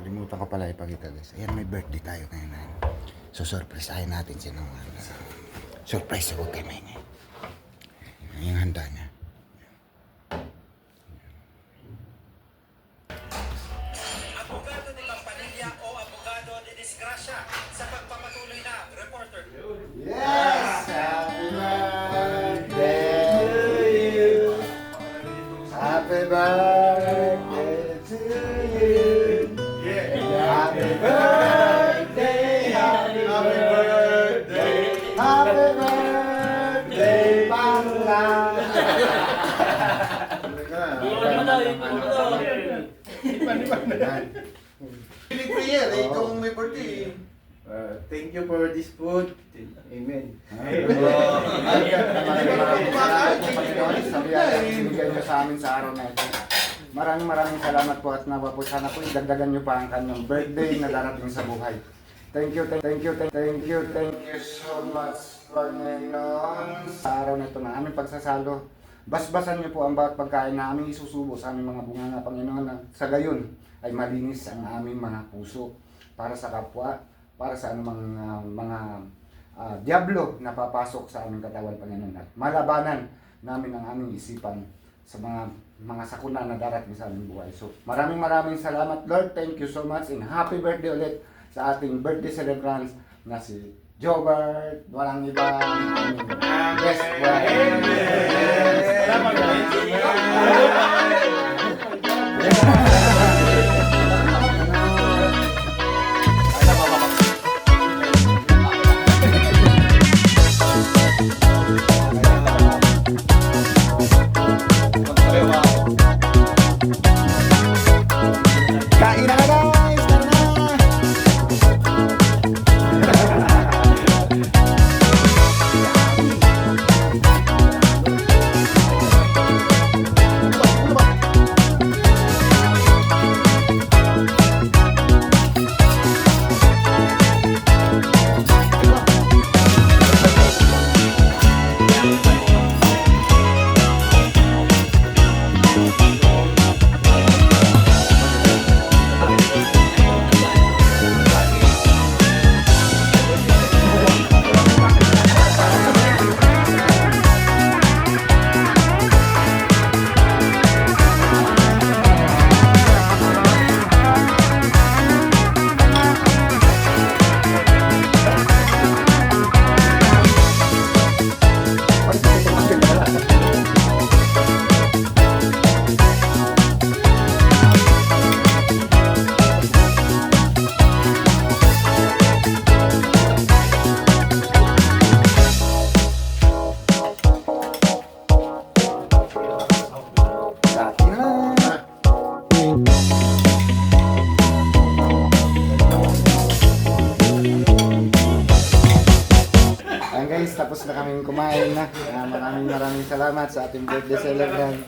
Nakalimutan ko pala ipakita guys. Ayan, may birthday tayo ngayon. So surpriseahin natin siya ng surprise, huwag kayo maingay. Yung handa niya. Abogado ni Pampanilya o abogado ni Disgrasya sa pagpapatuloy na reporter. Yes! Happy birthday to you! Happy birthday to you! Happy birthday! Happy birthday! Happy birthday, Bangla! Prayer, itong may birthday. Thank you for this food. Amen. Maraming salamat po at nawa po sana po idagdagan nyo pa ang kanyang birthday na darating sa buhay. Thank you so much Panginoon sa araw na ito na aming pagsasalo. Basbasan niyo po ang bawat pagkain na aming isusubo sa aming mga bunga na Panginoon na sa gayon ay malinis ang aming mga puso para sa kapwa, para sa anumang mga diablo na papasok sa aming katawan, Panginoon, at malabanan namin ang aming isipan sa mga sakuna na darating sa aming buhay. So maraming salamat Lord, thank you so much, and happy birthday ulit sa ating birthday celebrants na si Jobert, walang ibang best friend. Kain na guys! Tara na! Ayan guys, tapos na kaming kumain na. Maraming salamat sa ating birthday celebrant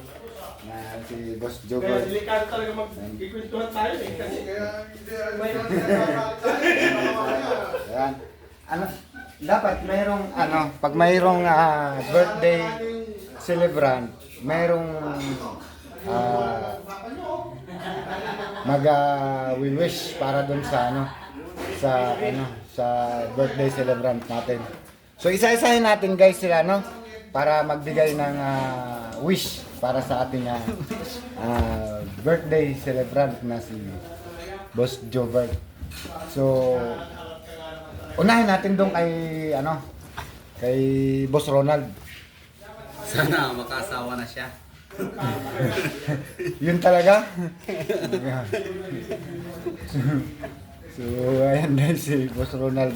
na si Boss Jobert. Delikado talaga mag-ikwentuhan tayo eh. Kasi Ayan. Dapat mayroong pag mayroong birthday celebrant, mayroong mag-wish para dun sa sa birthday celebrant natin. So isa-isahin natin guys sila para magbigay ng wish para sa ating birthday celebrant na si Boss Jobert. So unahin natin dong kay Boss Ronald. Sana makasawa na siya. Yun talaga. So ayan guys, si Boss Ronald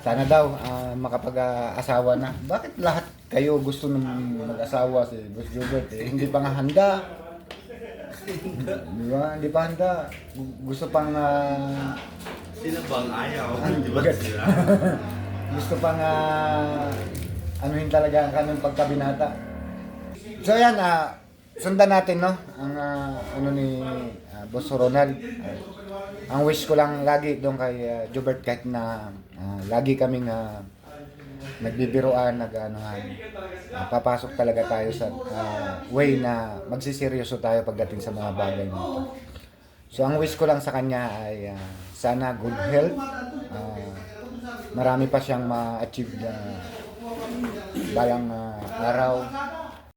sana daw makapag-asawa na. Bakit lahat kayo gusto nang mag-asawa? Si Boss Jobert hindi pa nga handa. Di ba? Hindi pa handa. Gusto pang Sino bang ayaw? gusto pang anuhin talaga ang kanyang pagkabinata. So ayan, sundan natin ang ni Boss Ronald. Ang wish ko lang lagi doon kay Jobert, kahit na lagi kaming nagbibiroan, papasok talaga tayo sa way na magsiseryoso tayo pagdating sa mga bagay nito. So ang wish ko lang sa kanya ay sana good health. Marami pa siyang ma-achieve balang araw.